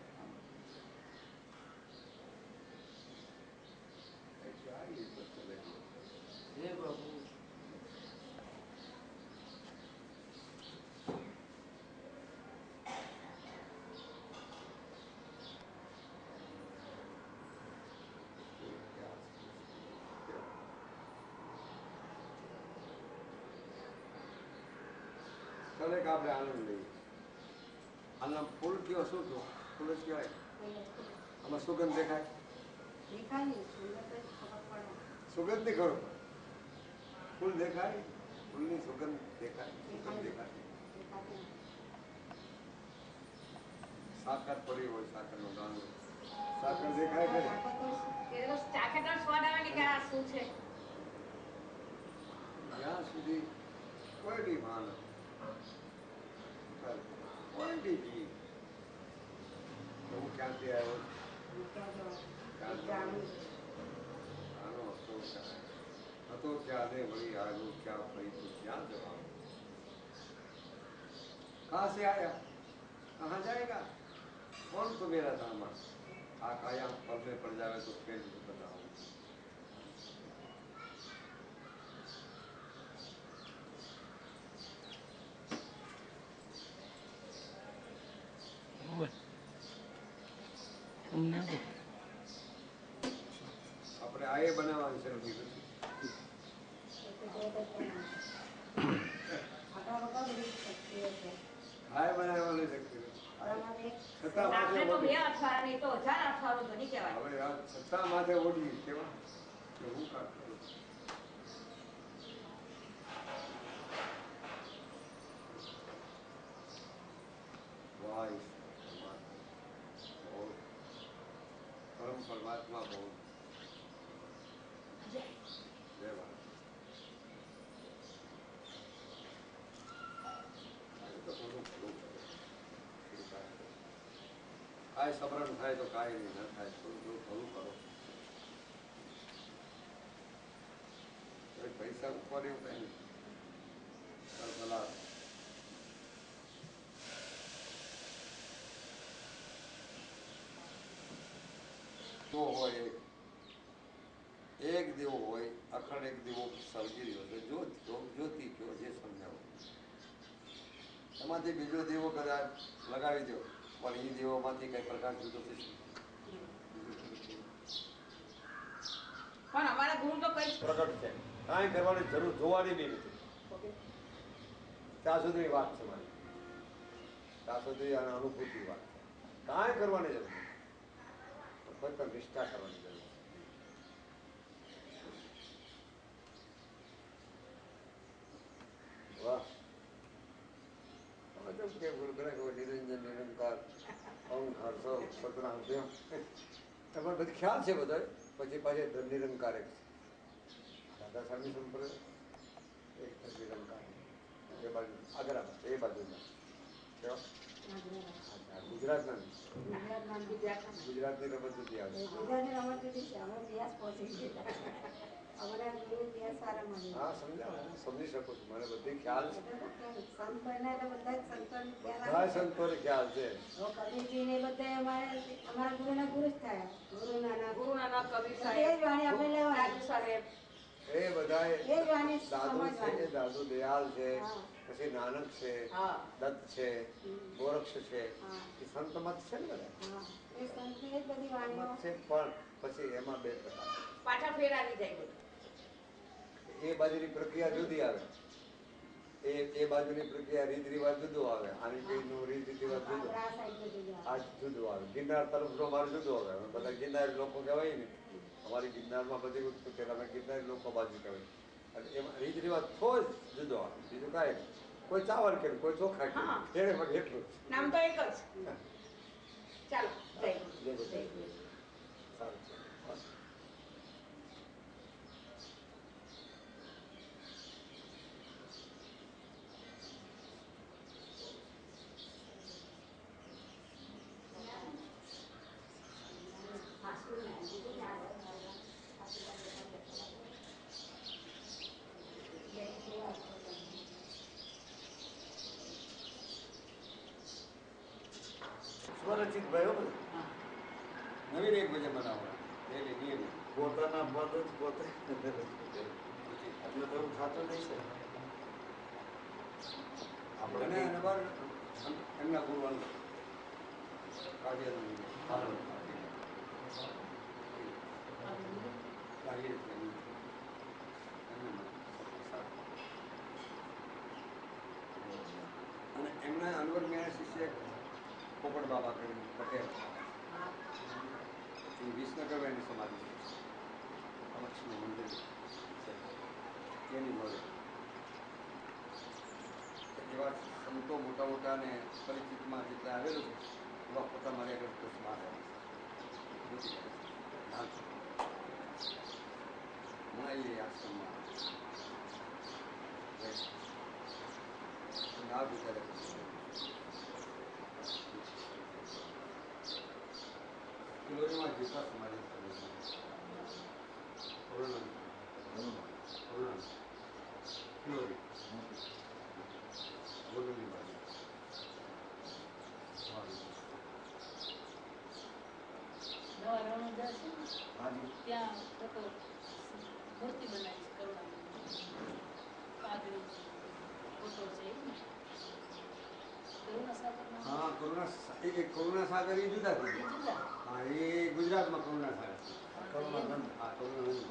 ચાલે કે આપણે આનંદ લઈએ. આના ફૂલ કયો શું થયું? ફૂલ જ કહેવાય. આમાં સુગંધ દેખાય? સુગંધ નહીં ખરો. ફૂલ દેખાય, ફૂલની સુગંધ દેખાય, સુગંધ દેખાય. સાકર પડી હોય, સાકરનો દાણો, સાકર દેખાય ખરી? ચાખેદાર સ્વાદ આવે ને કે આ શું છે. જ્યાં સુધી કોઈ બી માનવ, કોઈ બી જીવ હું ક્યાંથી આવ્યો આનો અફસોસ હતો ક્યાં વળી આવ્યો, ક્યાં ફરી તો ક્યાં જવાનું, कहाँ से आया, कहाँ जाएगा, कौन तो मेरा दामाद, आ काया पल में पड़ जावे तो फिर बताओ. આપણે આ એ બનાવવાની છે હાય બનાવવાની શક્તિ આપણે તો 2 અઠવાડિયા નહીં તો 1000 અઠવાડિયું તો નહીં કહેવાય. હવે આ છતાં માથે ઓઢી કેવા કે હું કાઢ કરું. વાહ પરમ પરમાત્મા બહુ જય ભારત. કાંઈ સબરણ થાય તો કાંઈ નહીં, ન થાય થોડું થોડું ઘણું કરો. કોઈ પૈસા ઉપર એવું કંઈ નહીં. ભલા તો હોય એક દેવો હોય, અખંડ એક દેવો સળગી રહ્યો છે, જ્યોતિ કયો જે સમજાવો. એમાંથી બીજો દેવો કદાચ લગાવી દો, પણ એ દેવોમાંથી કઈ પ્રકાશ જુદો થશે. પણ અમારા ગુરુ તો કઈ પ્રગટ છે, કાંઈ કરવાની જરૂર જોવાની બી નથી. ત્યાં સુધી વાત છે મારી, ત્યાં સુધી આની અનુભૂતિ વાત છે. કાંઈ કરવાની જરૂર નથી, ફક્ત નિષ્ઠા કરવાની જરૂર છે. વાહ, કેમ કે ગુરુગ્રહ નિરંજન નિરંકાર ઓમકાર સૌ સતનામ દેવ, તમારે બધી ખ્યાલ છે બધો. પછી પાછી નિરંકાર એક દાદા સ્વામી સંપ્રદાય એક નિરંકાર એ બાજુ આગ્રામાં એ બાજુમાં ગુજરાતના ગુજરાતની રમત નથી આવે. ગુજરાતની રમત જુદી છે, અમે ઇતિહાસ પહોંચી ગયેલા. અમારા ગુરુ ઇતિહાસ સારા મળે. હા સમજાવ, હું સમજી શકું છું, મને બધી ખ્યાલ છે. સંત બન્યા એટલે બધા જ સંતોને ખ્યાલ બધા આવે છે. સંતોને ખ્યાલ છે. કબીરજી ને બધા અમારા ગુરુના ગુરુ જ થયા. ગુરુ નાનક કવિ એ જ સાહેબ, વાણી આપણે લેવાની. રાજુ સાહેબ, એ બધા એ જ વાણી દાદુ છે, સમજવાની. દાદુ દયાલ છે, હા. પછી નાનક છે, હા. દત્ત છે, ગોરક્ષ છે, હા. એ સંત મત છે ને બધા. હા, એ સંતની જ બધી વાણીઓ. મત છે, પણ પછી એમાં બે પ્રકાર. પાછા ફેર આવી જાય બધું. એ બાજુની પ્રક્રિયા જુદી આવે, એ બાજુની પ્રક્રિયા રીત રિવાજ જુદો આવે, આની કઈનો રીત રિવાજ જુદો, આપણા આ સાઈડ બધી આ જુદો આવે. ગિરનાર તરફનો મારો જુદો આવે. અમે બધા ગિરનારી લોકો કહેવાય ને, અમારી ગિરનારમાં બધી વસ્તુ કે અમે ગિરનારી લોકો બાજુ કહેવાય. અને એમાં રીત રિવાજ થો જ જુદો આવે, બીજું કાંઈ નહીં. કોઈ ચાવલ કે કોઈ ચોખા કે હા. એને પણ એટલું જ. નામ તો એક જ. ચાલો, જય ગુરુ. જય ગુરુ. જય ગુરુ. સારું છે. સ્વરચિત ભાઈ હો બધું. નવીન એક ભજન બનાવવા ડેલી નિયમિત. પોતાના પદ જ પોતે એટલે તો એવું થતું નહીં છે. અને નવાર એમના ગુરુવાન કાઢ્યા અને એમના અનવર મેં શિષ્ય પોપટ બાબા કરી પટેલ એ વિસનગર એની સમાધિ છે. લક્ષ્મી મંદિર છે એની મળે એવા સંતો મોટા મોટા ને પરિચિતમાં જેટલા આવેલું છે એવા પોતા મારી આગળ દસમાં આવ્યા છે. એ આશ્રમમાં ના વિચારે કિલોરીમાં જેટલા સમાધિ કિલોરી બોલની બાજુ નવા રણુજા છે ને, હાજી ત્યાં લોકો મૂર્તિ બનાવી છે કરુણાની. ફોટો છે એ ને કરુણાસાગરમાં. હા કરુણા સાગર એ જુદા એ જુદા. હા એ ગુજરાતમાં કરુણા સાગર કરુણાનંદ હા કરુણાનંદ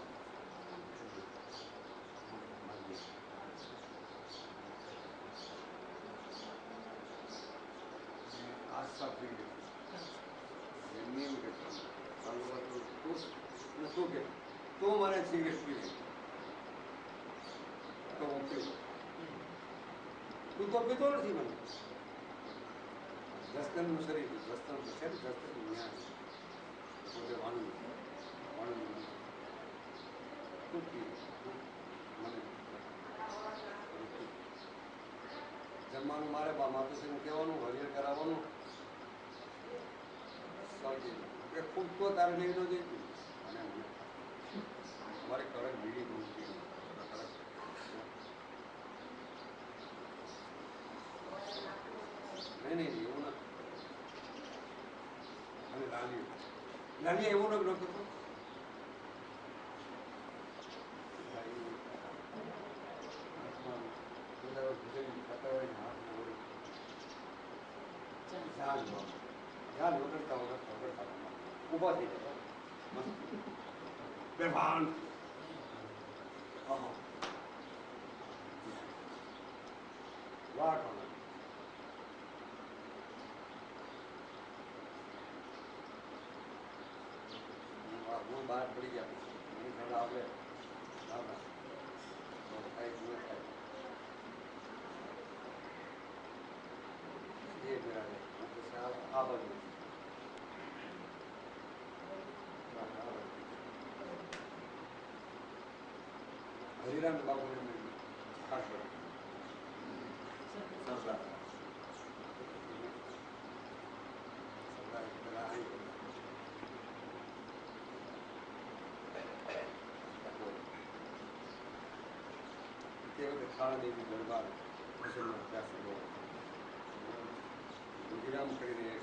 આસ્થા થઈ ગઈ એમની કે તું કે તું મને સિગરેટ પી તો હું પીવું તું તો પીતો નથી મને જસ્તનનું શરીર જસ્તન છે ને જસ્તન ન્યાય પોતે વાણું તું પી મને જમવાનું મારે માતુશ્રીને કહેવાનું હરિયર કરાવવાનું આવી જાય કે ખુદ તો તારે લઈ ન જઈ અને અમારે કડક બીડી બહુ છે. નહીં એવું નથી. અને લાલી એવું ન કરતો ઉભા થઈ જાય બેભાન વાહ હું બહાર પડી ગયા મને ખબર આવે થાય ન થાય એ બરાબર આ બાજુ હરિરામ બાબુને ખાસ સરદાર તે વખતે ખાળદેવી દરબાર મુસલમાન ત્યાં સુધી હરિરામ કરીને એક